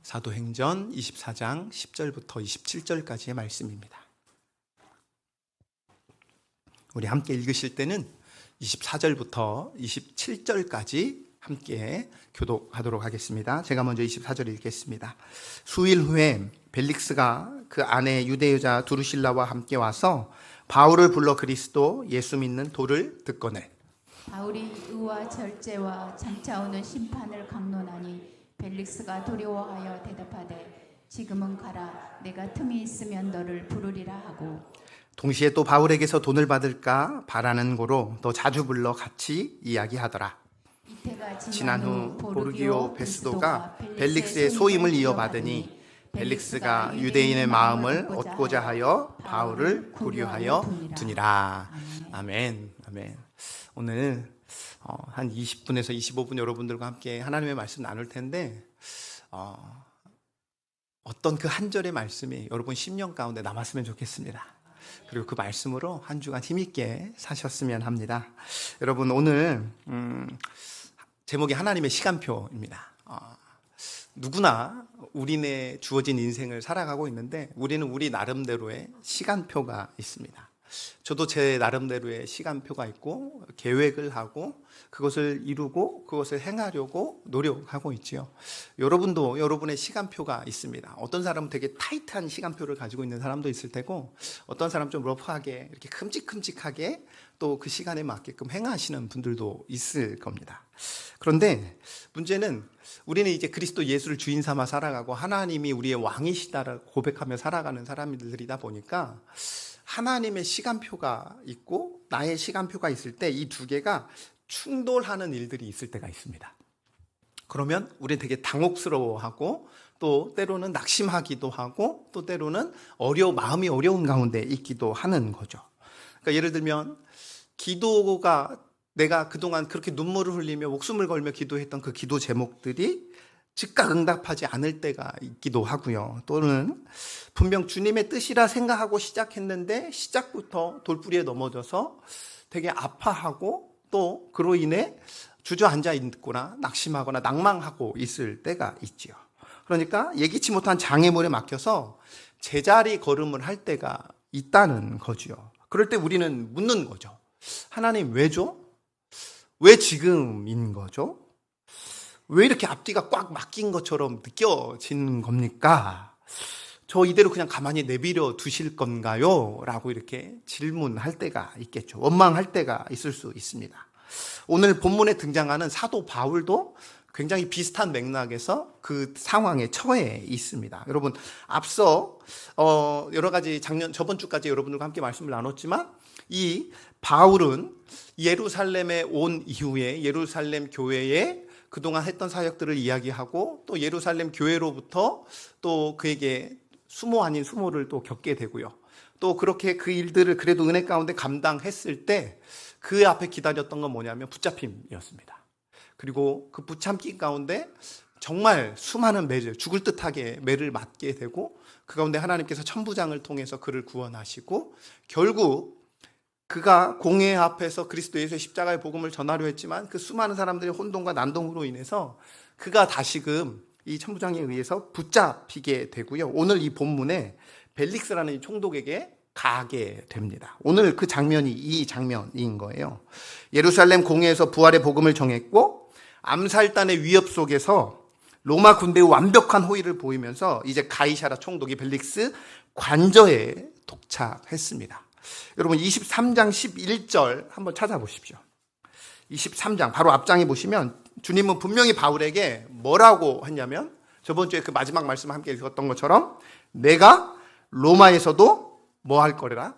사도행전 24장 10절부터 27절까지의 말씀입니다. 우리 함께 읽으실 때는 24절부터 27절까지 함께 교독하도록 하겠습니다. 제가 먼저 24절 읽겠습니다. 수일 후에 벨릭스가 그 아내 유대 여자 두루실라와 함께 와서 바울을 불러 그리스도 예수 믿는 도를 듣거늘 바울이 의와 절제와 장차 오는 심판을 강론하니 벨릭스가 두려워하여 대답하되 지금은 가라 내가 틈이 있으면 너를 부르리라 하고 동시에 또 바울에게서 돈을 받을까 바라는 고로 더 자주 불러 같이 이야기하더라. 이때가 지난 후 보르기오 베스도가 벨릭스의 소임을 이어받으니 벨릭스가 유대인의 마음을 얻고자 하여 바울을 구류하여 두니라. 아멘. 아멘. 오늘 한 20분에서 25분 여러분들과 함께 하나님의 말씀 나눌 텐데 어떤 그 한 절의 말씀이 여러분 심령 가운데 남았으면 좋겠습니다. 그리고 그 말씀으로 한 주간 힘있게 사셨으면 합니다. 여러분 오늘 제목이 하나님의 시간표입니다. 누구나 우리네 주어진 인생을 살아가고 있는데 우리는 우리 나름대로의 시간표가 있습니다. 저도 제 나름대로의 시간표가 있고 계획을 하고 그것을 이루고 그것을 행하려고 노력하고 있지요. 여러분도 여러분의 시간표가 있습니다. 어떤 사람은 되게 타이트한 시간표를 가지고 있는 사람도 있을 테고 어떤 사람 좀 러프하게 이렇게 큼직큼직하게 또 그 시간에 맞게끔 행하시는 분들도 있을 겁니다. 그런데 문제는 우리는 이제 그리스도 예수를 주인 삼아 살아가고 하나님이 우리의 왕이시다라고 고백하며 살아가는 사람들이다 보니까 하나님의 시간표가 있고 나의 시간표가 있을 때 이 두 개가 충돌하는 일들이 있을 때가 있습니다. 그러면 우리는 되게 당혹스러워하고 또 때로는 낙심하기도 하고 또 때로는 마음이 어려운 가운데 있기도 하는 거죠. 그러니까 예를 들면 기도가 내가 그동안 그렇게 눈물을 흘리며 목숨을 걸며 기도했던 그 기도 제목들이 즉각 응답하지 않을 때가 있기도 하고요. 또는 분명 주님의 뜻이라 생각하고 시작했는데 시작부터 돌부리에 넘어져서 되게 아파하고 또 그로 인해 주저앉아 있거나 낙심하거나 낭망하고 있을 때가 있지요. 그러니까 예기치 못한 장애물에 막혀서 제자리 걸음을 할 때가 있다는 거죠. 그럴 때 우리는 묻는 거죠. 하나님 왜죠? 왜 지금인 거죠? 왜 이렇게 앞뒤가 꽉 막힌 것처럼 느껴지는 겁니까? 저 이대로 그냥 가만히 내버려 두실 건가요? 라고 이렇게 질문할 때가 있겠죠. 원망할 때가 있을 수 있습니다. 오늘 본문에 등장하는 사도 바울도 굉장히 비슷한 맥락에서 그 상황에 처해 있습니다. 여러분 앞서 여러 가지 저번 주까지 여러분들과 함께 말씀을 나눴지만 이 바울은 예루살렘에 온 이후에 예루살렘 교회에 그동안 했던 사역들을 이야기하고 또 예루살렘 교회로부터 또 그에게 수모 아닌 수모를 또 겪게 되고요. 또 그렇게 그 일들을 그래도 은혜 가운데 감당했을 때 그 앞에 기다렸던 건 뭐냐면 붙잡힘이었습니다. 그리고 그 붙잡힘 가운데 정말 수많은 매를 죽을 듯하게 매를 맞게 되고 그 가운데 하나님께서 천부장을 통해서 그를 구원하시고 결국 그가 공회 앞에서 그리스도 예수의 십자가의 복음을 전하려 했지만 그 수많은 사람들의 혼동과 난동으로 인해서 그가 다시금 이 천부장에 의해서 붙잡히게 되고요. 오늘 이 본문에 벨릭스라는 이 총독에게 가게 됩니다. 오늘 그 장면이 이 장면인 거예요. 예루살렘 공회에서 부활의 복음을 정했고 암살단의 위협 속에서 로마 군대의 완벽한 호의를 보이면서 이제 가이사라 총독이 벨릭스 관저에 도착했습니다. 여러분 23장 11절 한번 찾아보십시오. 23장 바로 앞장에 보시면 주님은 분명히 바울에게 뭐라고 했냐면 저번 주에 그 마지막 말씀 함께 읽었던 것처럼 내가 로마에서도 뭐 할 거리라?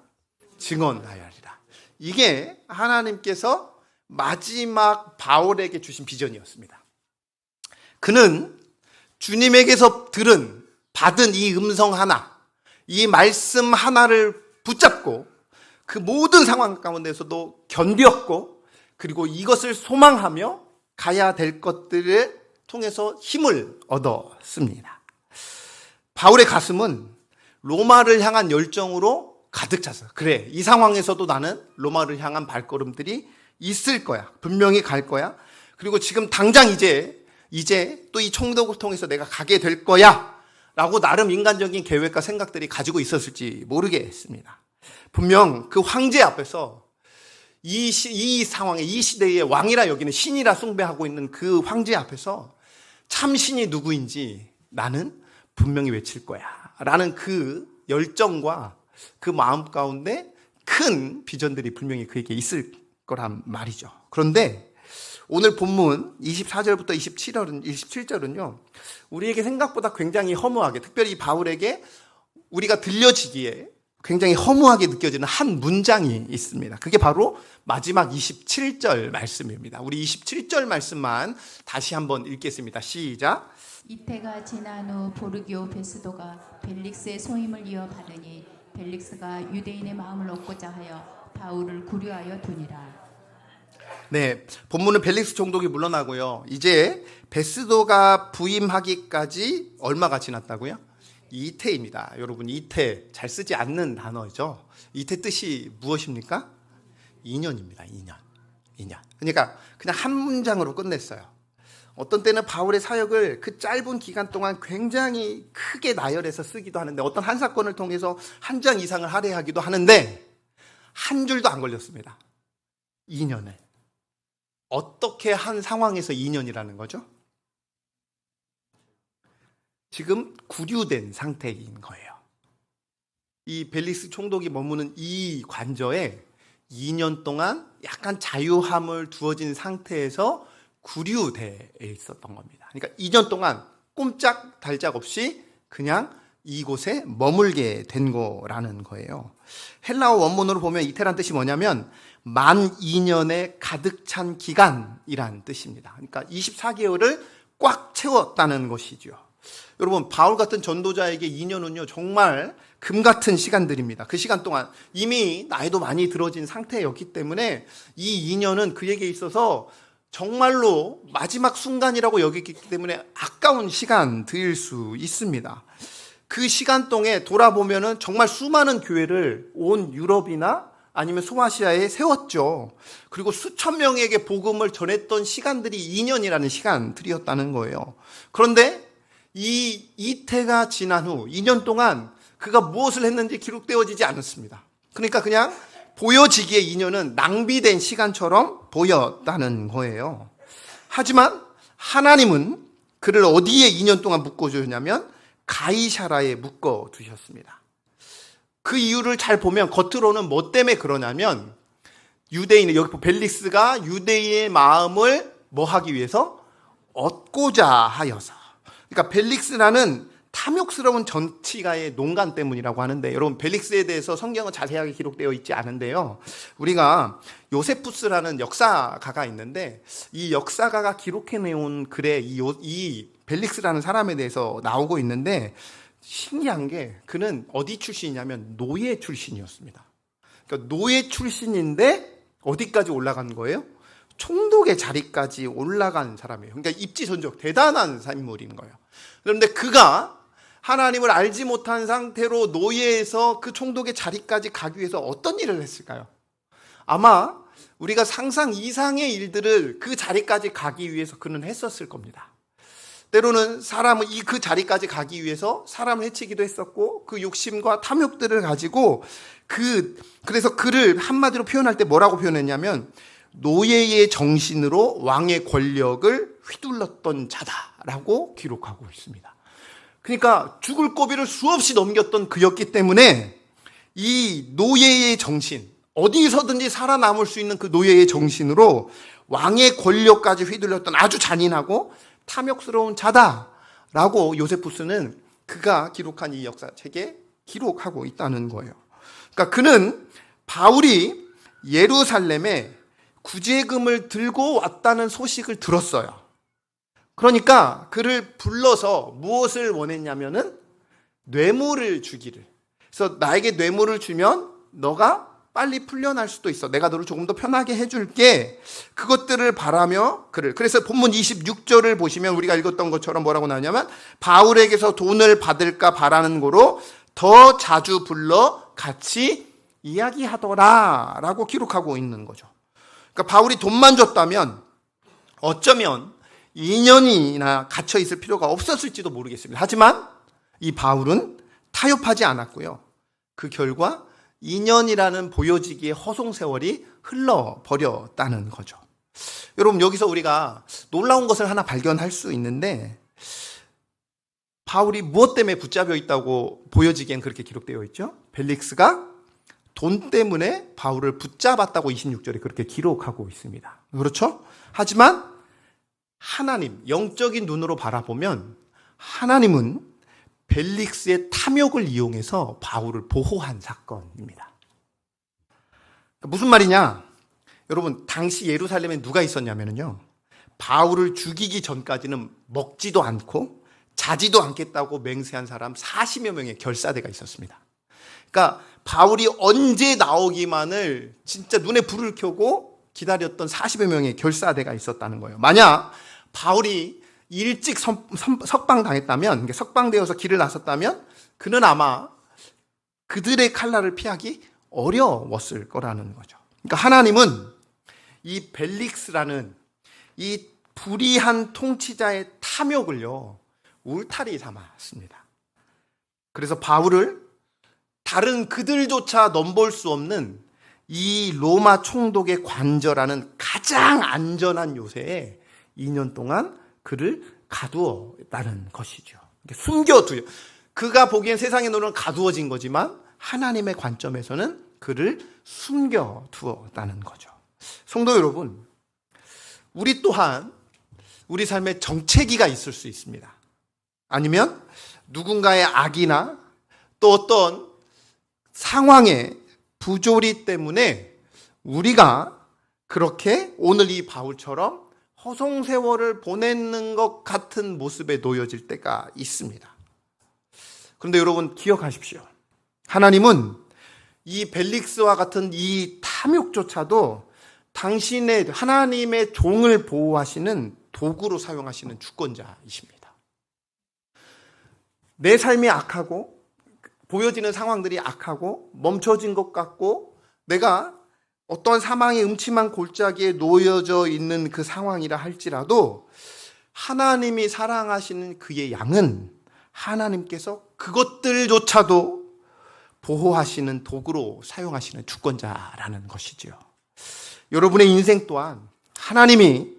증언하여 하리라. 이게 하나님께서 마지막 바울에게 주신 비전이었습니다. 그는 주님에게서 받은 이 음성 하나, 이 말씀 하나를 붙잡고 그 모든 상황 가운데서도 견뎠고 그리고 이것을 소망하며 가야 될 것들을 통해서 힘을 얻었습니다. 바울의 가슴은 로마를 향한 열정으로 가득 차서 그래 이 상황에서도 나는 로마를 향한 발걸음들이 있을 거야. 분명히 갈 거야. 그리고 지금 당장 이제 이제 또 이 총독을 통해서 내가 가게 될 거야 라고 나름 인간적인 계획과 생각들이 가지고 있었을지 모르겠습니다. 분명 그 황제 앞에서 이 상황에, 이 시대의 왕이라 여기는 신이라 숭배하고 있는 그 황제 앞에서 참 신이 누구인지 나는 분명히 외칠 거야 라는 그 열정과 그 마음 가운데 큰 비전들이 분명히 그에게 있을 거란 말이죠. 그런데 오늘 본문 24절부터 27절은요, 우리에게 생각보다 굉장히 허무하게, 특별히 바울에게 우리가 들려지기에 굉장히 허무하게 느껴지는 한 문장이 있습니다. 그게 바로 마지막 27절 말씀입니다. 우리 27절 말씀만 다시 한번 읽겠습니다. 시작. 이태가 지난 후 보르기오 베스도가 벨릭스의 소임을 이어받으니 벨릭스가 유대인의 마음을 얻고자 하여 바울을 구류하여 두니라. 네, 본문은 벨릭스 총독이 물러나고요. 이제 베스도가 부임하기까지 얼마가 지났다고요? 이태입니다. 여러분, 이태 잘 쓰지 않는 단어죠. 이태 뜻이 무엇입니까? 2년입니다. 2년. 그러니까 그냥 한 문장으로 끝냈어요. 어떤 때는 바울의 사역을 그 짧은 기간 동안 굉장히 크게 나열해서 쓰기도 하는데, 어떤 한 사건을 통해서 한 장 이상을 할애하기도 하는데 한 줄도 안 걸렸습니다. 2년을. 어떻게 한 상황에서 2년이라는 거죠? 지금 구류된 상태인 거예요. 이 벨릭스 총독이 머무는 이 관저에 2년 동안 약간 자유함을 두어진 상태에서 구류되어 있었던 겁니다. 그러니까 2년 동안 꼼짝 달짝 없이 그냥 이곳에 머물게 된 거라는 거예요. 헬라어 원문으로 보면 이태란 뜻이 뭐냐면 만 2년에 가득 찬 기간이란 뜻입니다. 그러니까 24개월을 꽉 채웠다는 것이죠. 여러분, 바울 같은 전도자에게 2년은요 정말 금 같은 시간들입니다. 그 시간 동안 이미 나이도 많이 들어진 상태였기 때문에 이 2년은 그에게 있어서 정말로 마지막 순간이라고 여기기 때문에 아까운 시간들일 수 있습니다. 그 시간 동안에 돌아보면은 정말 수많은 교회를 온 유럽이나 아니면 소아시아에 세웠죠. 그리고 수천 명에게 복음을 전했던 시간들이 2년이라는 시간들이었다는 거예요. 그런데 이 이태가 지난 후 2년 동안 그가 무엇을 했는지 기록되어지지 않았습니다. 그러니까 그냥 보여지기에 2년은 낭비된 시간처럼 보였다는 거예요. 하지만 하나님은 그를 어디에 2년 동안 묶어주셨냐면 가이사라에 묶어두셨습니다. 그 이유를 잘 보면 겉으로는 뭐 때문에 그러냐면 유대인의, 여기 벨릭스가 유대인의 마음을 뭐 하기 위해서? 얻고자 하여서. 그러니까 벨릭스라는 탐욕스러운 정치가의 농간 때문이라고 하는데, 여러분 벨릭스에 대해서 성경은 자세하게 기록되어 있지 않은데요, 우리가 요세푸스라는 역사가가 있는데 이 역사가가 기록해내온 글에 이 벨릭스라는 사람에 대해서 나오고 있는데, 신기한 게 그는 어디 출신이냐면 노예 출신이었습니다. 그러니까 노예 출신인데 어디까지 올라간 거예요? 총독의 자리까지 올라간 사람이에요. 그러니까 입지전적 대단한 인물인 거예요. 그런데 그가 하나님을 알지 못한 상태로 노예에서 그 총독의 자리까지 가기 위해서 어떤 일을 했을까요? 아마 우리가 상상 이상의 일들을 그 자리까지 가기 위해서 그는 했었을 겁니다. 때로는 사람은 그 자리까지 가기 위해서 사람을 해치기도 했었고, 그 욕심과 탐욕들을 가지고 그래서 그를 한마디로 표현할 때 뭐라고 표현했냐면 노예의 정신으로 왕의 권력을 휘둘렀던 자다라고 기록하고 있습니다. 그러니까 죽을 고비를 수없이 넘겼던 그였기 때문에 이 노예의 정신, 어디서든지 살아남을 수 있는 그 노예의 정신으로 왕의 권력까지 휘둘렸던 아주 잔인하고 탐욕스러운 자다라고 요세푸스는 그가 기록한 이 역사책에 기록하고 있다는 거예요. 그러니까 그는 바울이 예루살렘에 구제금을 들고 왔다는 소식을 들었어요. 그러니까 그를 불러서 무엇을 원했냐면은 뇌물을 주기를. 그래서 나에게 뇌물을 주면 너가 빨리 풀려날 수도 있어. 내가 너를 조금 더 편하게 해줄게. 그것들을 바라며 그래서 본문 26절을 보시면 우리가 읽었던 것처럼 뭐라고 나오냐면 바울에게서 돈을 받을까 바라는 거로 더 자주 불러 같이 이야기하더라 라고 기록하고 있는 거죠. 그러니까 바울이 돈만 줬다면 어쩌면 2년이나 갇혀 있을 필요가 없었을지도 모르겠습니다. 하지만 이 바울은 타협하지 않았고요. 그 결과 2년이라는 보여지기의 허송 세월이 흘러버렸다는 거죠. 여러분, 여기서 우리가 놀라운 것을 하나 발견할 수 있는데, 바울이 무엇 때문에 붙잡혀 있다고 보여지기엔 그렇게 기록되어 있죠? 벨릭스가 돈 때문에 바울을 붙잡았다고 26절에 그렇게 기록하고 있습니다. 그렇죠? 하지만 하나님, 영적인 눈으로 바라보면 하나님은 벨릭스의 탐욕을 이용해서 바울을 보호한 사건입니다. 무슨 말이냐? 여러분, 당시 예루살렘에 누가 있었냐면요, 바울을 죽이기 전까지는 먹지도 않고 자지도 않겠다고 맹세한 사람 40여 명의 결사대가 있었습니다. 그러니까 바울이 언제 나오기만을 진짜 눈에 불을 켜고 기다렸던 40여 명의 결사대가 있었다는 거예요. 만약 바울이 일찍 석방당했다면, 석방되어서 길을 나섰다면 그는 아마 그들의 칼날을 피하기 어려웠을 거라는 거죠. 그러니까 하나님은 이 벨릭스라는 이 불의한 통치자의 탐욕을요, 울타리 삼았습니다. 그래서 바울을 다른 그들조차 넘볼 수 없는 이 로마 총독의 관저라는 가장 안전한 요새에 2년 동안 그를 가두었다는 것이죠. 숨겨두요. 그가 보기엔 세상의 눈은 가두어진 거지만 하나님의 관점에서는 그를 숨겨두었다는 거죠. 성도 여러분, 우리 또한 우리 삶에 정체기가 있을 수 있습니다. 아니면 누군가의 악이나 또 어떤 상황의 부조리 때문에 우리가 그렇게 오늘 이 바울처럼 허송세월을 보내는 것 같은 모습에 놓여질 때가 있습니다. 그런데 여러분, 기억하십시오. 하나님은 이 벨릭스와 같은 이 탐욕조차도 당신의 하나님의 종을 보호하시는 도구로 사용하시는 주권자이십니다. 내 삶이 악하고 보여지는 상황들이 악하고 멈춰진 것 같고 내가 어떤 사망의 음침한 골짜기에 놓여져 있는 그 상황이라 할지라도 하나님이 사랑하시는 그의 양은 하나님께서 그것들조차도 보호하시는 도구로 사용하시는 주권자라는 것이죠. 여러분의 인생 또한 하나님이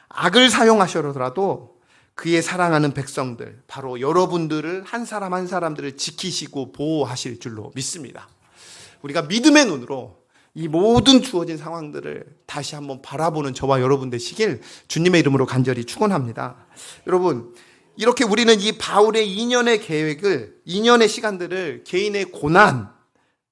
악을 사용하셔더라도 그의 사랑하는 백성들, 바로 여러분들을 한 사람 한 사람들을 지키시고 보호하실 줄로 믿습니다. 우리가 믿음의 눈으로 이 모든 주어진 상황들을 다시 한번 바라보는 저와 여러분 되시길 주님의 이름으로 간절히 축원합니다. 여러분, 이렇게 우리는 이 바울의 2년의 계획을, 2년의 시간들을 개인의 고난,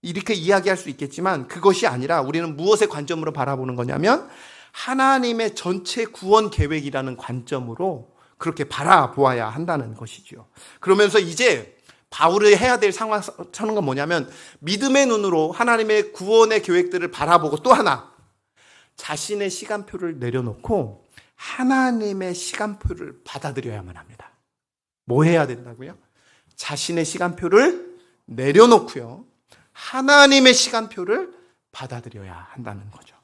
이렇게 이야기할 수 있겠지만 그것이 아니라 우리는 무엇의 관점으로 바라보는 거냐면 하나님의 전체 구원 계획이라는 관점으로 그렇게 바라보아야 한다는 것이죠. 그러면서 이제 바울이 해야 될 상황 서는 건 뭐냐면 믿음의 눈으로 하나님의 구원의 계획들을 바라보고 또 하나 자신의 시간표를 내려놓고 하나님의 시간표를 받아들여야만 합니다. 뭐 해야 된다고요? 자신의 시간표를 내려놓고요, 하나님의 시간표를 받아들여야 한다는 거죠.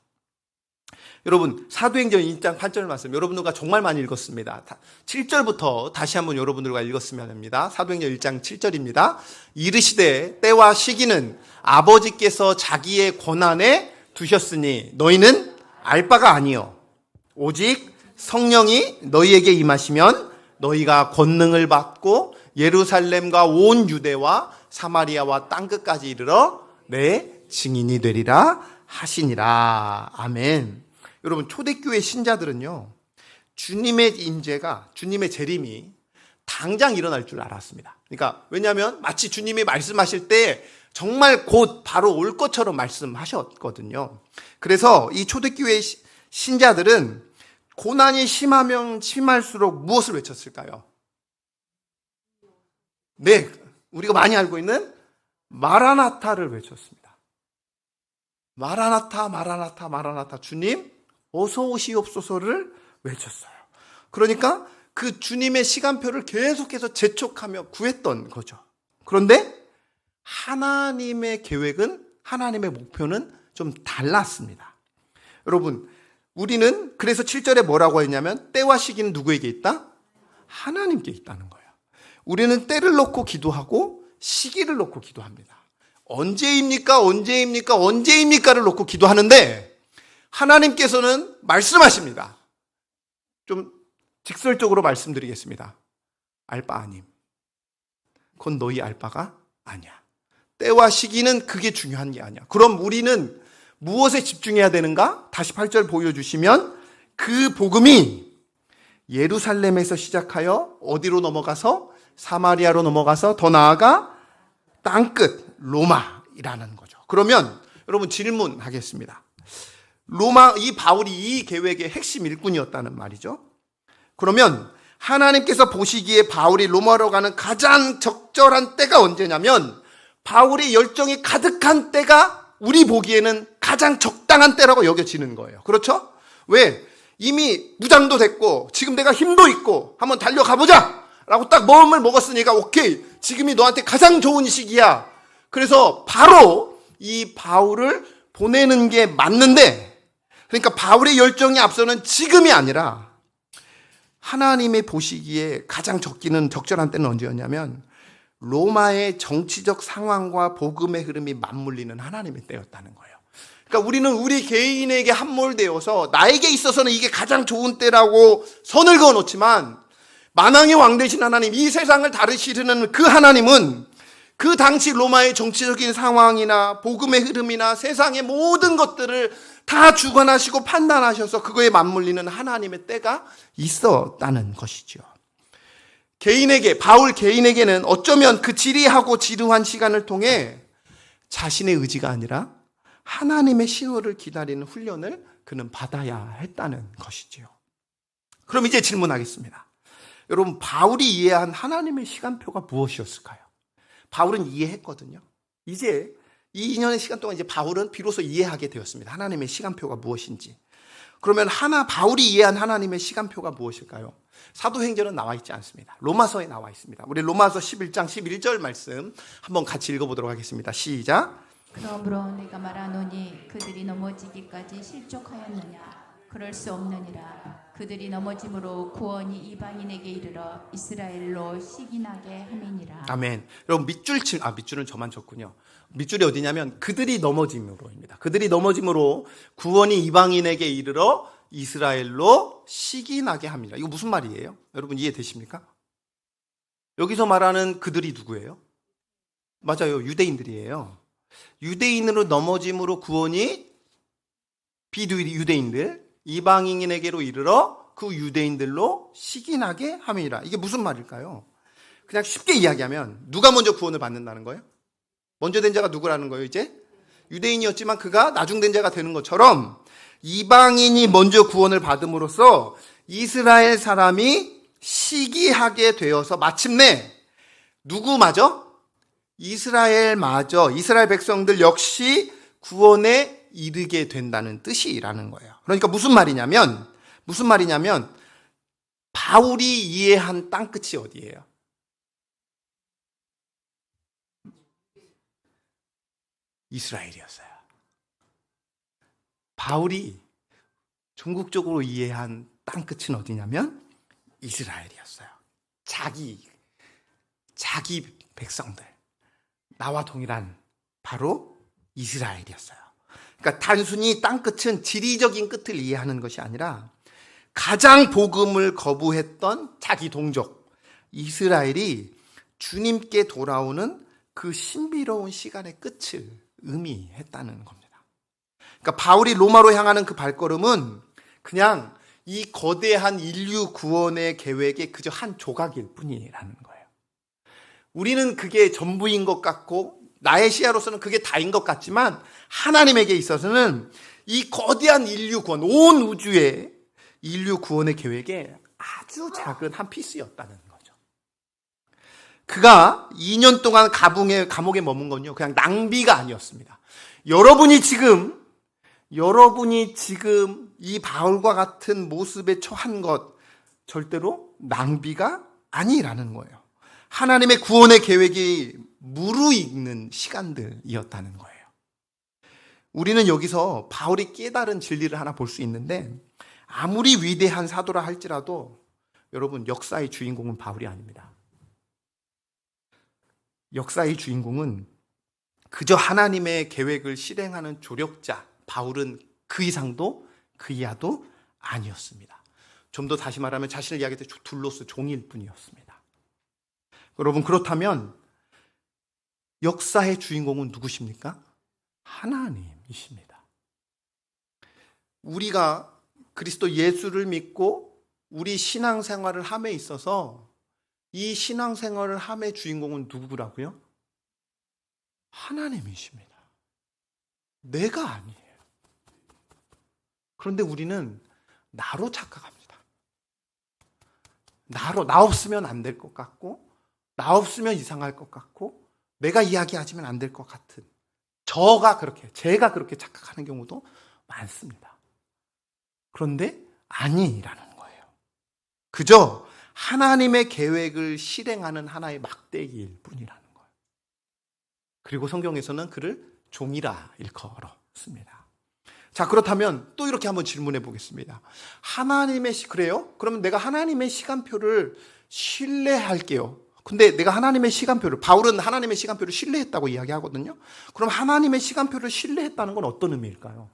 여러분, 사도행전 1장 8절 말씀 여러분들과 정말 많이 읽었습니다. 7절부터 다시 한번 여러분들과 읽었으면 합니다. 사도행전 1장 7절입니다. 이르시되 때와 시기는 아버지께서 자기의 권한에 두셨으니 너희는 알 바가 아니요 오직 성령이 너희에게 임하시면 너희가 권능을 받고 예루살렘과 온 유대와 사마리아와 땅끝까지 이르러 내 증인이 되리라 하시니라. 아멘. 여러분, 초대교회 신자들은요, 주님의 임재가, 주님의 재림이 당장 일어날 줄 알았습니다. 그러니까 왜냐하면 마치 주님이 말씀하실 때 정말 곧 바로 올 것처럼 말씀하셨거든요. 그래서 이 초대교회 신자들은 고난이 심하면 심할수록 무엇을 외쳤을까요? 네, 우리가 많이 알고 있는 마라나타를 외쳤습니다. 마라나타, 마라나타, 마라나타. 주님 어서 오시옵소서를 외쳤어요. 그러니까 그 주님의 시간표를 계속해서 재촉하며 구했던 거죠. 그런데 하나님의 계획은, 하나님의 목표는 좀 달랐습니다. 여러분, 우리는 그래서 7절에 뭐라고 했냐면 때와 시기는 누구에게 있다? 하나님께 있다는 거예요. 우리는 때를 놓고 기도하고 시기를 놓고 기도합니다. 언제입니까? 언제입니까? 언제입니까를 놓고 기도하는데 하나님께서는 말씀하십니다. 좀 직설적으로 말씀드리겠습니다. 알 바 아님. 그건 너희 알 바가 아니야. 때와 시기는 그게 중요한 게 아니야. 그럼 우리는 무엇에 집중해야 되는가? 다시 8절 보여주시면 그 복음이 예루살렘에서 시작하여 어디로 넘어가서 사마리아로 넘어가서 더 나아가 땅끝 로마이라는 거죠. 그러면 여러분 질문하겠습니다. 로마 이 바울이 이 계획의 핵심 일꾼이었다는 말이죠. 그러면 하나님께서 보시기에 바울이 로마로 가는 가장 적절한 때가 언제냐면 바울의 열정이 가득한 때가 우리 보기에는 가장 적당한 때라고 여겨지는 거예요. 그렇죠? 왜? 이미 무장도 됐고 지금 내가 힘도 있고 한번 달려가보자 라고 딱 마음을 먹었으니까 오케이, 지금이 너한테 가장 좋은 시기야. 그래서 바로 이 바울을 보내는 게 맞는데, 그러니까 바울의 열정이 앞서는 지금이 아니라 하나님의 보시기에 가장 적절한 때는 언제였냐면 로마의 정치적 상황과 복음의 흐름이 맞물리는 하나님의 때였다는 거예요. 그러니까 우리는 우리 개인에게 함몰되어서 나에게 있어서는 이게 가장 좋은 때라고 선을 그어놓지만 만왕의 왕 되신 하나님, 이 세상을 다루시는 그 하나님은 그 당시 로마의 정치적인 상황이나 복음의 흐름이나 세상의 모든 것들을 다 주관하시고 판단하셔서 그거에 맞물리는 하나님의 때가 있었다는 것이죠. 바울 개인에게는 어쩌면 그 지리하고 지루한 시간을 통해 자신의 의지가 아니라 하나님의 신호를 기다리는 훈련을 그는 받아야 했다는 것이지요. 그럼 이제 질문하겠습니다. 여러분, 바울이 이해한 하나님의 시간표가 무엇이었을까요? 바울은 이해했거든요. 이제 이 2년의 시간 동안 이제 바울은 비로소 이해하게 되었습니다. 하나님의 시간표가 무엇인지. 그러면 바울이 이해한 하나님의 시간표가 무엇일까요? 사도행전은 나와 있지 않습니다. 로마서에 나와 있습니다. 우리 로마서 11장 11절 말씀 한번 같이 읽어보도록 하겠습니다. 시작. 그러므로 내가 말하노니 그들이 넘어지기까지 실족하였느냐? 그럴 수 없느니라. 그들이 넘어짐으로 구원이 이방인에게 이르러 이스라엘로 시기나게 함이니라. 아멘. 여러분 밑줄은 저만 줬군요. 밑줄이 어디냐면 그들이 넘어짐으로입니다. 그들이 넘어짐으로 구원이 이방인에게 이르러 이스라엘로 시기나게 합니다. 이거 무슨 말이에요? 여러분 이해되십니까? 여기서 말하는 그들이 누구예요? 맞아요. 유대인들이에요. 유대인으로 넘어짐으로 구원이 비유대인들, 이방인에게로 이르러 그 유대인들로 시기나게 함이라. 이게 무슨 말일까요? 그냥 쉽게 이야기하면 누가 먼저 구원을 받는다는 거예요? 먼저 된 자가 누구라는 거예요? 이제 유대인이었지만 그가 나중된 자가 되는 것처럼 이방인이 먼저 구원을 받음으로써 이스라엘 사람이 시기하게 되어서 마침내 누구마저? 이스라엘 백성들 역시 구원에 이르게 된다는 뜻이라는 거예요. 그러니까 무슨 말이냐면 바울이 이해한 땅끝이 어디예요? 이스라엘이었어요. 바울이 궁극적으로 이해한 땅끝은 어디냐면 이스라엘이었어요. 자기 백성들, 나와 동일한 바로 이스라엘이었어요. 그러니까 단순히 땅끝은 지리적인 끝을 이해하는 것이 아니라 가장 복음을 거부했던 자기 동족 이스라엘이 주님께 돌아오는 그 신비로운 시간의 끝을 의미했다는 겁니다. 그러니까 바울이 로마로 향하는 그 발걸음은 그냥 이 거대한 인류 구원의 계획의 그저 한 조각일 뿐이라는 거예요. 우리는 그게 전부인 것 같고 나의 시야로서는 그게 다인 것 같지만 하나님에게 있어서는 이 거대한 인류 구원, 온 우주의 인류 구원의 계획에 아주 작은 한 피스였다는 거죠. 그가 2년 동안 감옥에 머문 건요, 그냥 낭비가 아니었습니다. 여러분이 지금 이 바울과 같은 모습에 처한 것 절대로 낭비가 아니라는 거예요. 하나님의 구원의 계획이 무르익는 시간들이었다는 거예요. 우리는 여기서 바울이 깨달은 진리를 하나 볼 수 있는데, 아무리 위대한 사도라 할지라도 여러분, 역사의 주인공은 바울이 아닙니다. 역사의 주인공은 그저 하나님의 계획을 실행하는 조력자, 바울은 그 이상도 그 이하도 아니었습니다. 좀 더 다시 말하면 자신을 이야기할 때 둘로스 종일 뿐이었습니다. 여러분, 그렇다면 역사의 주인공은 누구십니까? 하나님이십니다. 우리가 그리스도 예수를 믿고 우리 신앙생활을 함에 있어서 이 신앙생활을 함의 주인공은 누구라고요? 하나님이십니다. 내가 아니에요. 그런데 우리는 나로 착각합니다. 나 없으면 안 될 것 같고, 나 없으면 이상할 것 같고, 내가 이야기하지면 안 될 것 같은, 제가 그렇게 착각하는 경우도 많습니다. 그런데 아니라는 거예요. 그저 하나님의 계획을 실행하는 하나의 막대기일 뿐이라는 거예요. 그리고 성경에서는 그를 종이라 일컬었습니다. 자, 그렇다면 또 이렇게 한번 질문해 보겠습니다. 그래요? 그러면 내가 하나님의 시간표를 신뢰할게요. 근데 내가 바울은 하나님의 시간표를 신뢰했다고 이야기하거든요. 그럼 하나님의 시간표를 신뢰했다는 건 어떤 의미일까요?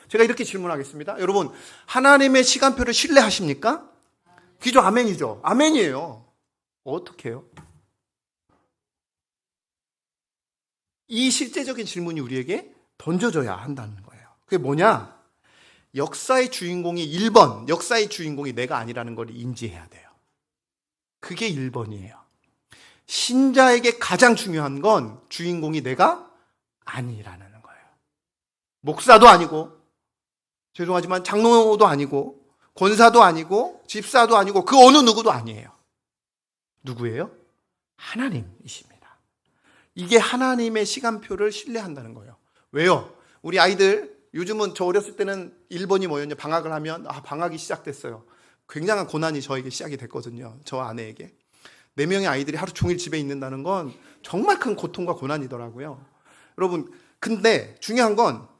제가 이렇게 질문하겠습니다. 여러분, 하나님의 시간표를 신뢰하십니까? 기죠, 아멘이죠. 아멘이에요. 어떻게 해요? 이 실제적인 질문이 우리에게 던져져야 한다는 거예요. 그게 뭐냐? 역사의 주인공이 1번, 역사의 주인공이 내가 아니라는 걸 인지해야 돼요. 그게 1번이에요. 신자에게 가장 중요한 건 주인공이 내가 아니라는 거예요. 목사도 아니고, 죄송하지만 장로도 아니고, 권사도 아니고, 집사도 아니고, 그 어느 누구도 아니에요. 누구예요? 하나님이십니다. 이게 하나님의 시간표를 신뢰한다는 거예요. 왜요? 우리 아이들, 요즘은 저 어렸을 때는 1번이 뭐였냐? 방학을 하면, 방학이 시작됐어요. 굉장한 고난이 저에게 시작이 됐거든요. 저 아내에게. 4명의 아이들이 하루 종일 집에 있는다는 건 정말 큰 고통과 고난이더라고요. 여러분, 근데 중요한 건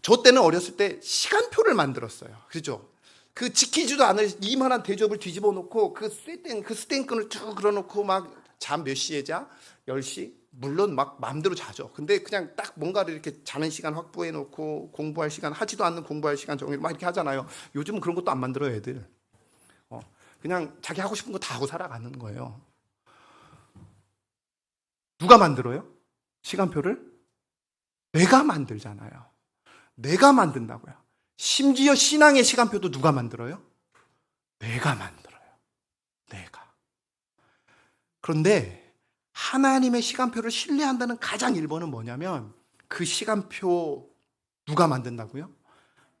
저 때는 어렸을 때 시간표를 만들었어요. 그렇죠? 그 지키지도 않을 이만한 대접을 뒤집어 놓고 그 스탠끈을 쭉 그려놓고 막 잠 몇 시에 자? 10시? 물론 막 마음대로 자죠. 근데 그냥 딱 뭔가를 이렇게 자는 시간 확보해 놓고 공부할 시간, 하지도 않는 공부할 시간 정해서 막 이렇게 하잖아요. 요즘은 그런 것도 안 만들어요, 애들. 그냥 자기 하고 싶은 거 다 하고 살아가는 거예요. 누가 만들어요? 시간표를? 내가 만들잖아요. 내가 만든다고요. 심지어 신앙의 시간표도 누가 만들어요? 내가 만들어요. 내가. 그런데 하나님의 시간표를 신뢰한다는 가장 1번은 뭐냐면 그 시간표 누가 만든다고요?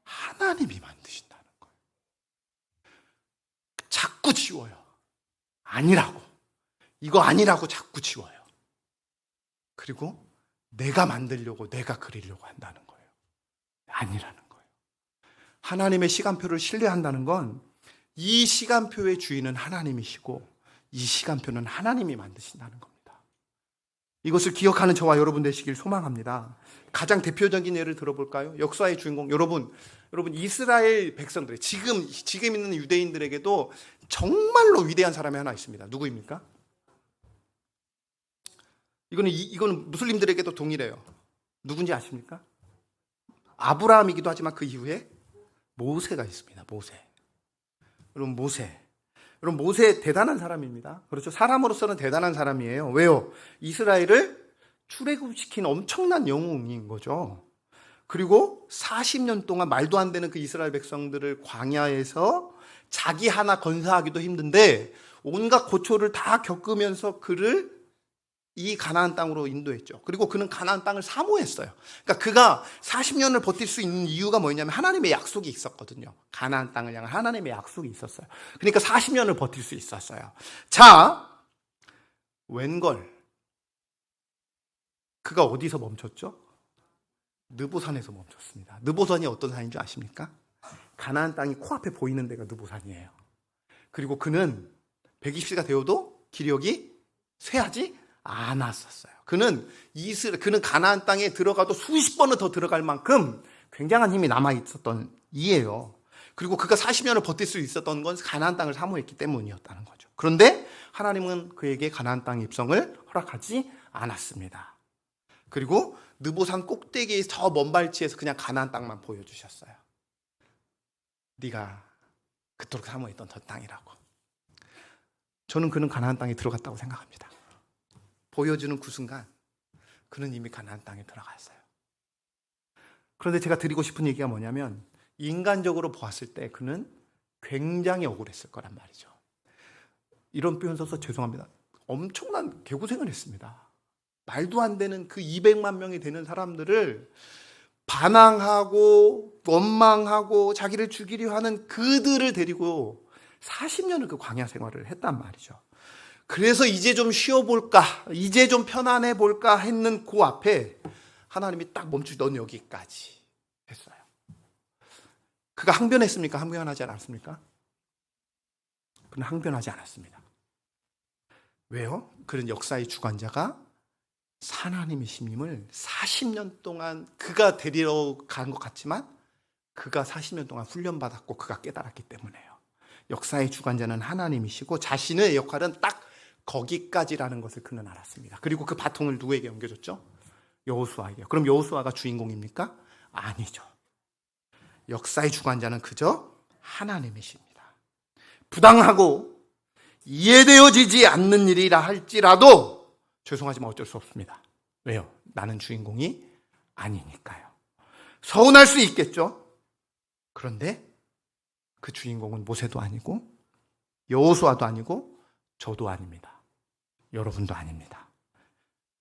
하나님이 만드신다는 거예요. 자꾸 지워요. 아니라고. 이거 아니라고 자꾸 지워요. 그리고 내가 만들려고, 내가 그리려고 한다는 거예요. 아니라는 거예요. 하나님의 시간표를 신뢰한다는 건 이 시간표의 주인은 하나님이시고 이 시간표는 하나님이 만드신다는 겁니다. 이것을 기억하는 저와 여러분 되시길 소망합니다. 가장 대표적인 예를 들어볼까요? 역사의 주인공, 여러분 이스라엘 백성들, 지금 있는 유대인들에게도 정말로 위대한 사람이 하나 있습니다. 누구입니까? 이거는 무슬림들에게도 동일해요. 누군지 아십니까? 아브라함이기도 하지만 그 이후에 모세가 있습니다. 여러분, 모세 대단한 사람입니다. 그렇죠? 사람으로서는 대단한 사람이에요. 왜요? 이스라엘을 출애굽시킨 엄청난 영웅인 거죠. 그리고 40년 동안 말도 안 되는 그 이스라엘 백성들을 광야에서 자기 하나 건사하기도 힘든데 온갖 고초를 다 겪으면서 그를 이 가나안 땅으로 인도했죠. 그리고 그는 가나안 땅을 사모했어요. 그러니까 그가 40년을 버틸 수 있는 이유가 뭐냐면 하나님의 약속이 있었거든요. 가나안 땅을 향한 하나님의 약속이 있었어요. 그러니까 40년을 버틸 수 있었어요. 자, 웬걸 그가 어디서 멈췄죠? 느보산에서 멈췄습니다. 느보산이 어떤 산인 줄 아십니까? 가나안 땅이 코앞에 보이는 데가 느보산이에요. 그리고 그는 120세가 되어도 기력이 쇠하지 않았었어요. 그는 가나안 땅에 들어가도 수십 번은 더 들어갈 만큼 굉장한 힘이 남아 있었던 이에요. 그리고 그가 40년을 버틸 수 있었던 건 가나안 땅을 사모했기 때문이었다는 거죠. 그런데 하나님은 그에게 가나안 땅 입성을 허락하지 않았습니다. 그리고 느보산 꼭대기에 저 먼 발치에서 그냥 가나안 땅만 보여주셨어요. 네가 그토록 사모했던 저 땅이라고. 저는 그는 가나안 땅에 들어갔다고 생각합니다. 보여주는 그 순간 그는 이미 가나안 땅에 들어갔어요. 그런데 제가 드리고 싶은 얘기가 뭐냐면 인간적으로 보았을 때 그는 굉장히 억울했을 거란 말이죠. 이런 표현 써서 죄송합니다. 엄청난 개고생을 했습니다. 말도 안 되는 그 200만 명이 되는 사람들을 반항하고 원망하고 자기를 죽이려 하는 그들을 데리고 40년을 그 광야 생활을 했단 말이죠. 그래서 이제 좀 쉬어볼까, 이제 좀 편안해볼까 했는 그 앞에 하나님이 딱 멈추고 넌 여기까지 했어요. 그가 항변했습니까? 항변하지 않았습니까? 그는 항변하지 않았습니다. 왜요? 그는 역사의 주관자가 하나님이심을 40년 동안 그가 데리러 간 것 같지만 그가 40년 동안 훈련받았고 그가 깨달았기 때문에요. 역사의 주관자는 하나님이시고 자신의 역할은 딱 거기까지라는 것을 그는 알았습니다. 그리고 그 바통을 누구에게 넘겨줬죠? 여호수아에게. 그럼 여호수아가 주인공입니까? 아니죠. 역사의 주관자는 그저 하나님이십니다. 부당하고 이해되어지지 않는 일이라 할지라도 죄송하지만 어쩔 수 없습니다. 왜요? 나는 주인공이 아니니까요. 서운할 수 있겠죠? 그런데 그 주인공은 모세도 아니고 여호수아도 아니고 저도 아닙니다. 여러분도 아닙니다.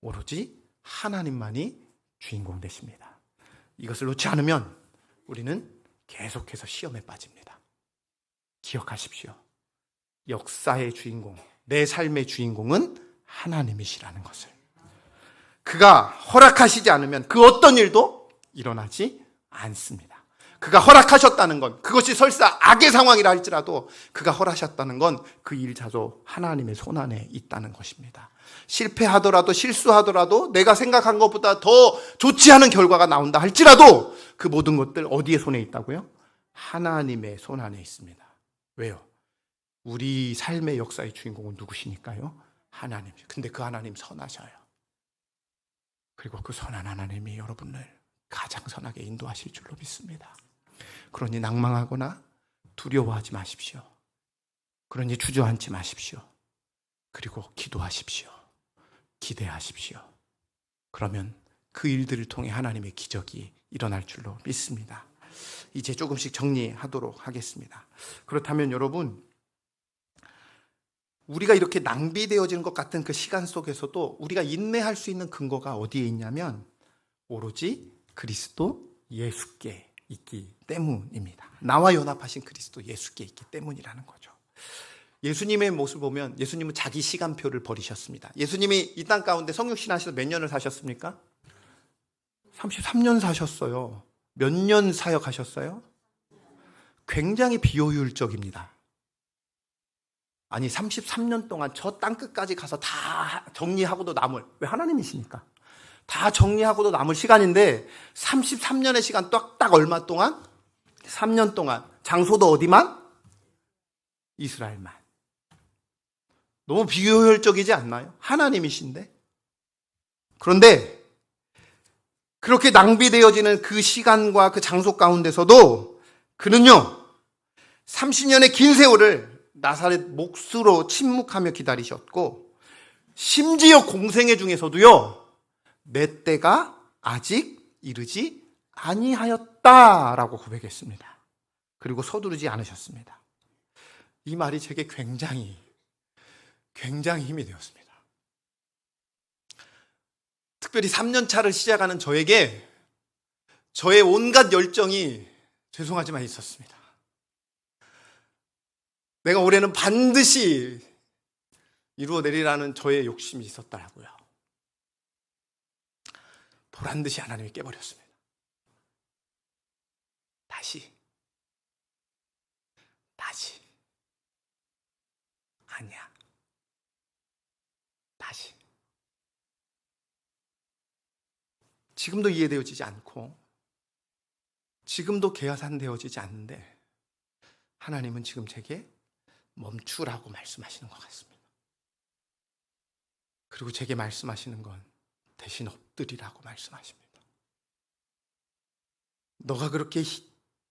오로지 하나님만이 주인공 되십니다. 이것을 놓지 않으면 우리는 계속해서 시험에 빠집니다. 기억하십시오. 역사의 주인공, 내 삶의 주인공은 하나님이시라는 것을. 그가 허락하시지 않으면 그 어떤 일도 일어나지 않습니다. 그가 허락하셨다는 건 그것이 설사 악의 상황이라 할지라도 그가 허락하셨다는 건 그 일자도 하나님의 손안에 있다는 것입니다. 실패하더라도 실수하더라도 내가 생각한 것보다 더 좋지 않은 결과가 나온다 할지라도 그 모든 것들 어디에 손에 있다고요? 하나님의 손안에 있습니다. 왜요? 우리 삶의 역사의 주인공은 누구시니까요? 하나님. 근데 그 하나님 선하셔요. 그리고 그 선한 하나님이 여러분을 가장 선하게 인도하실 줄로 믿습니다. 그러니 낭망하거나 두려워하지 마십시오. 그러니 주저앉지 마십시오. 그리고 기도하십시오. 기대하십시오. 그러면 그 일들을 통해 하나님의 기적이 일어날 줄로 믿습니다. 이제 조금씩 정리하도록 하겠습니다. 그렇다면 여러분, 우리가 이렇게 낭비되어지는 것 같은 그 시간 속에서도 우리가 인내할 수 있는 근거가 어디에 있냐면 오로지 그리스도 예수께 있기 때문입니다. 나와 연합하신 그리스도 예수께 있기 때문이라는 거죠. 예수님의 모습을 보면 예수님은 자기 시간표를 버리셨습니다. 예수님이 이 땅 가운데 성육신 하셔서 몇 년을 사셨습니까? 33년 사셨어요. 몇 년 사역하셨어요? 굉장히 비효율적입니다. 아니 33년 동안 저 땅끝까지 가서 다 정리하고도 남을, 왜 하나님이시니까 다 정리하고도 남을 시간인데 33년의 시간 딱 얼마 동안? 3년 동안. 장소도 어디만? 이스라엘만. 너무 비효율적이지 않나요? 하나님이신데. 그런데 그렇게 낭비되어지는 그 시간과 그 장소 가운데서도 그는요 30년의 긴 세월을 나사렛 몫으로 침묵하며 기다리셨고 심지어 공생애 중에서도요 내 때가 아직 이르지 아니하였다라고 고백했습니다. 그리고 서두르지 않으셨습니다. 이 말이 제게 굉장히 힘이 되었습니다. 특별히 3년 차를 시작하는 저에게 저의 온갖 열정이 죄송하지만 있었습니다. 내가 올해는 반드시 이루어내리라는 저의 욕심이 있었더라고요. 보란듯이 하나님이 깨버렸습니다. 다시 아니야. 다시 지금도 이해되어지지 않고 지금도 계산되어지지 않는데 하나님은 지금 제게 멈추라고 말씀하시는 것 같습니다. 그리고 제게 말씀하시는 건 대신 엎드리라고 말씀하십니다. 너가 그렇게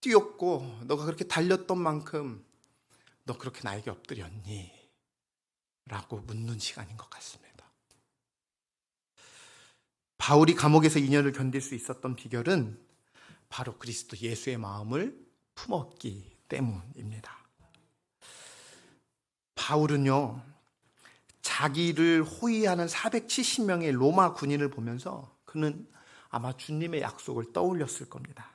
뛰었고 너가 그렇게 달렸던 만큼 너 그렇게 나에게 엎드렸니? 라고 묻는 시간인 것 같습니다. 바울이 감옥에서 2년을 견딜 수 있었던 비결은 바로 그리스도 예수의 마음을 품었기 때문입니다. 바울은요, 자기를 호위하는 470명의 로마 군인을 보면서 그는 아마 주님의 약속을 떠올렸을 겁니다.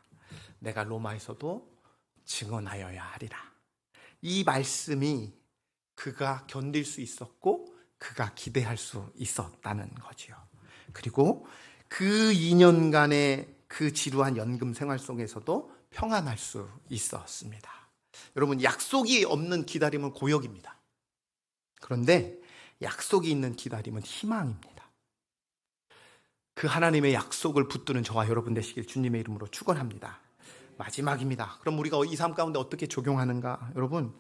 내가 로마에서도 증언하여야 하리라. 이 말씀이 그가 견딜 수 있었고 그가 기대할 수 있었다는 거지요. 그리고 그 2년간의 그 지루한 연금 생활 속에서도 평안할 수 있었습니다. 여러분, 약속이 없는 기다림은 고역입니다. 그런데 약속이 있는 기다림은 희망입니다. 그 하나님의 약속을 붙드는 저와 여러분 되시길 주님의 이름으로 축원합니다. 마지막입니다. 그럼 우리가 이 삶 가운데 어떻게 적용하는가? 여러분,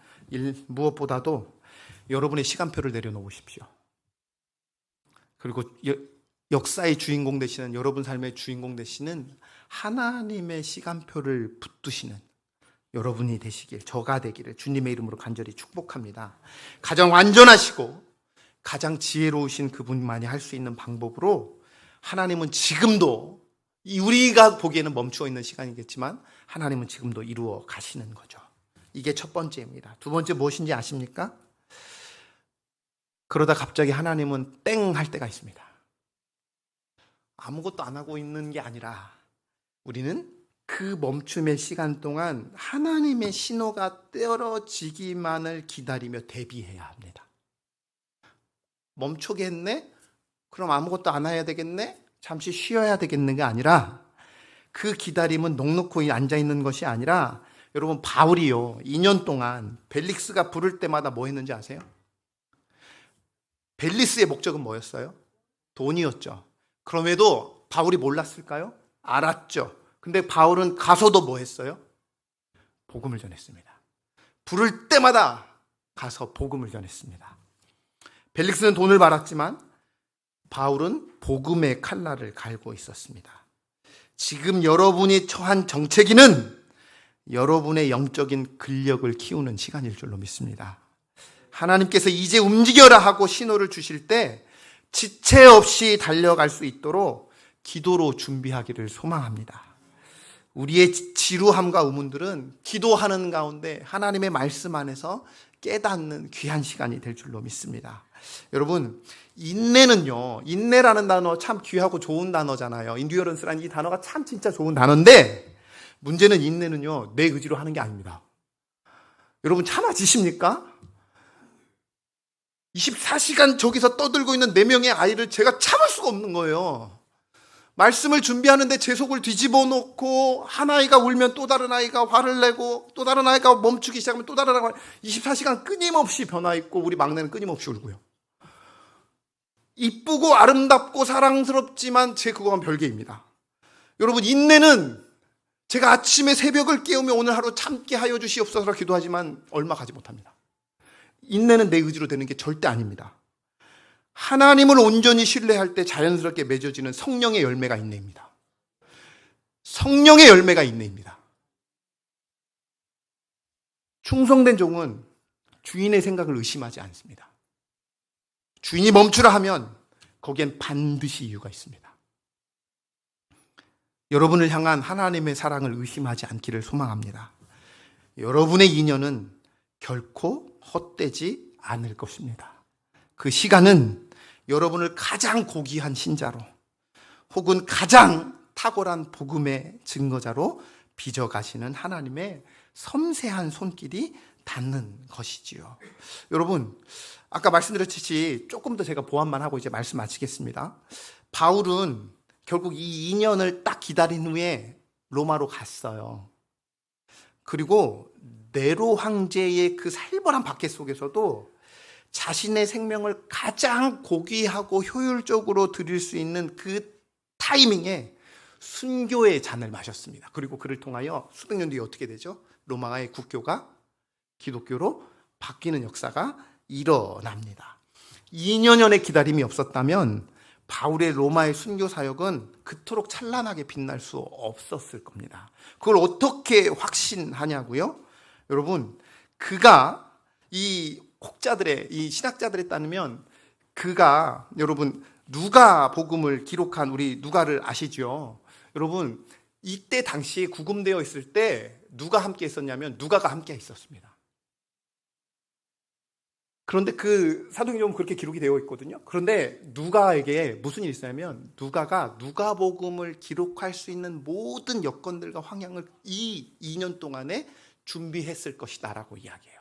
무엇보다도 여러분의 시간표를 내려놓으십시오. 그리고 역사의 주인공 되시는, 여러분 삶의 주인공 되시는 하나님의 시간표를 붙드시는 여러분이 되시길, 저가 되기를 주님의 이름으로 간절히 축복합니다. 가장 완전하시고 가장 지혜로우신 그분만이 할 수 있는 방법으로 하나님은 지금도, 우리가 보기에는 멈추어 있는 시간이겠지만 하나님은 지금도 이루어 가시는 거죠. 이게 첫 번째입니다. 두 번째 무엇인지 아십니까? 그러다 갑자기 하나님은 땡 할 때가 있습니다. 아무것도 안 하고 있는 게 아니라 우리는 그 멈춤의 시간 동안 하나님의 신호가 떨어지기만을 기다리며 대비해야 합니다. 멈추겠네? 그럼 아무것도 안 해야 되겠네? 잠시 쉬어야 되겠는가 아니라, 그 기다림은 넋놓고 앉아있는 것이 아니라, 여러분, 바울이요 2년 동안 벨릭스가 부를 때마다 뭐 했는지 아세요? 벨리스의 목적은 뭐였어요? 돈이었죠. 그럼에도 바울이 몰랐을까요? 알았죠. 근데 바울은 가서도 뭐 했어요? 복음을 전했습니다. 부를 때마다 가서 복음을 전했습니다. 벨릭스는 돈을 받았지만 바울은 복음의 칼날을 갈고 있었습니다. 지금 여러분이 처한 정체기는 여러분의 영적인 근력을 키우는 시간일 줄로 믿습니다. 하나님께서 이제 움직여라 하고 신호를 주실 때 지체 없이 달려갈 수 있도록 기도로 준비하기를 소망합니다. 우리의 지루함과 의문들은 기도하는 가운데 하나님의 말씀 안에서 깨닫는 귀한 시간이 될 줄로 믿습니다. 여러분, 인내는요, 인내라는 단어 참 귀하고 좋은 단어잖아요. 인듀어런스라는 이 단어가 참 진짜 좋은 단어인데, 문제는 인내는요, 내 의지로 하는 게 아닙니다. 여러분, 참아지십니까? 24시간 저기서 떠들고 있는 4명의 아이를 제가 참을 수가 없는 거예요. 말씀을 준비하는데 제 속을 뒤집어 놓고, 한 아이가 울면 또 다른 아이가 화를 내고, 또 다른 아이가 멈추기 시작하면 또 다른 아이가 24시간 끊임없이 변화 있고, 우리 막내는 끊임없이 울고요. 이쁘고 아름답고 사랑스럽지만 제 그거는 별개입니다. 여러분, 인내는 제가 아침에 새벽을 깨우며 오늘 하루 참게 하여 주시옵소서 기도하지만 얼마 가지 못합니다. 인내는 내 의지로 되는 게 절대 아닙니다. 하나님을 온전히 신뢰할 때 자연스럽게 맺어지는 성령의 열매가 인내입니다. 성령의 열매가 인내입니다. 충성된 종은 주인의 생각을 의심하지 않습니다. 주인이 멈추라 하면 거기엔 반드시 이유가 있습니다. 여러분을 향한 하나님의 사랑을 의심하지 않기를 소망합니다. 여러분의 인연은 결코 헛되지 않을 것입니다. 그 시간은 여러분을 가장 고귀한 신자로 혹은 가장 탁월한 복음의 증거자로 빚어가시는 하나님의 섬세한 손길이 닿는 것이지요. 여러분, 아까 말씀드렸듯이 조금 더 제가 보완만 하고 이제 말씀 마치겠습니다. 바울은 결국 이 2년을 딱 기다린 후에 로마로 갔어요. 그리고 네로 황제의 그 살벌한 박해 속에서도 자신의 생명을 가장 고귀하고 효율적으로 드릴 수 있는 그 타이밍에 순교의 잔을 마셨습니다. 그리고 그를 통하여 수백 년 뒤에 어떻게 되죠? 로마의 국교가 기독교로 바뀌는 역사가 일어납니다. 2년여의 기다림이 없었다면 바울의 로마의 순교 사역은 그토록 찬란하게 빛날 수 없었을 겁니다. 그걸 어떻게 확신하냐고요? 여러분, 그가 이 혹자들의, 이 신학자들에 따르면 그가, 여러분, 누가 복음을 기록한 우리 누가를 아시죠? 여러분, 이때 당시에 구금되어 있을 때 누가 함께 있었냐면 누가가 함께 있었습니다. 그런데 그 사도행전은 그렇게 기록이 되어 있거든요. 그런데 누가에게 무슨 일이 있었냐면 누가가 누가복음을 기록할 수 있는 모든 여건들과 환경을 이 2년 동안에 준비했을 것이다라고 이야기해요.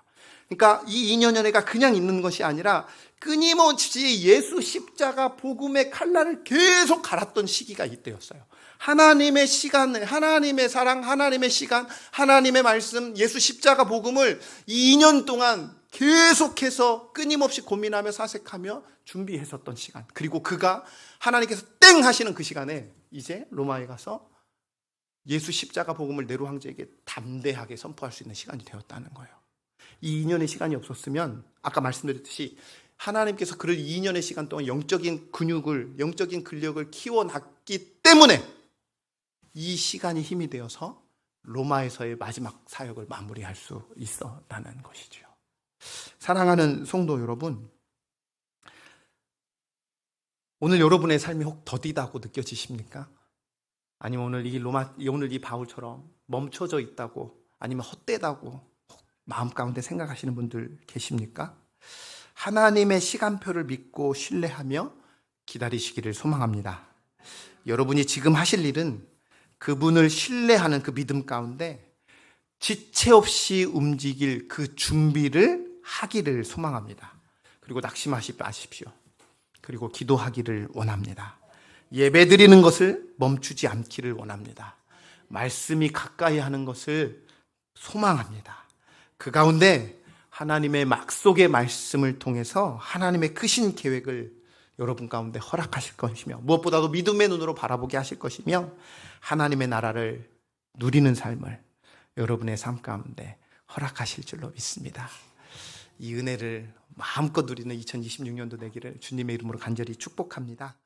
그러니까 이 2년여가 그냥 있는 것이 아니라 끊임없이 예수 십자가 복음의 칼날을 계속 갈았던 시기가 이때였어요. 하나님의 시간을, 하나님의 사랑, 하나님의 시간, 하나님의 말씀, 예수 십자가 복음을 2년 동안 계속해서 끊임없이 고민하며 사색하며 준비했었던 시간. 그리고 그가 하나님께서 땡 하시는 그 시간에 이제 로마에 가서 예수 십자가 복음을 네로 황제에게 담대하게 선포할 수 있는 시간이 되었다는 거예요. 이 2년의 시간이 없었으면 아까 말씀드렸듯이 하나님께서 그를 2년의 시간 동안 영적인 근육을, 영적인 근력을 키워놨기 때문에 이 시간이 힘이 되어서 로마에서의 마지막 사역을 마무리할 수 있었다는 것이죠. 사랑하는 성도 여러분, 오늘 여러분의 삶이 혹 더디다고 느껴지십니까? 아니면 오늘 이 바울처럼 멈춰져 있다고, 아니면 헛되다고 마음 가운데 생각하시는 분들 계십니까? 하나님의 시간표를 믿고 신뢰하며 기다리시기를 소망합니다. 여러분이 지금 하실 일은 그분을 신뢰하는 그 믿음 가운데 지체 없이 움직일 그 준비를 하기를 소망합니다. 그리고 낙심하지 마십시오. 그리고 기도하기를 원합니다. 예배 드리는 것을 멈추지 않기를 원합니다. 말씀이 가까이 하는 것을 소망합니다. 그 가운데 하나님의 막속의 말씀을 통해서 하나님의 크신 계획을 여러분 가운데 허락하실 것이며 무엇보다도 믿음의 눈으로 바라보게 하실 것이며 하나님의 나라를 누리는 삶을 여러분의 삶 가운데 허락하실 줄로 믿습니다. 이 은혜를 마음껏 누리는 2026년도 되기를 주님의 이름으로 간절히 축복합니다.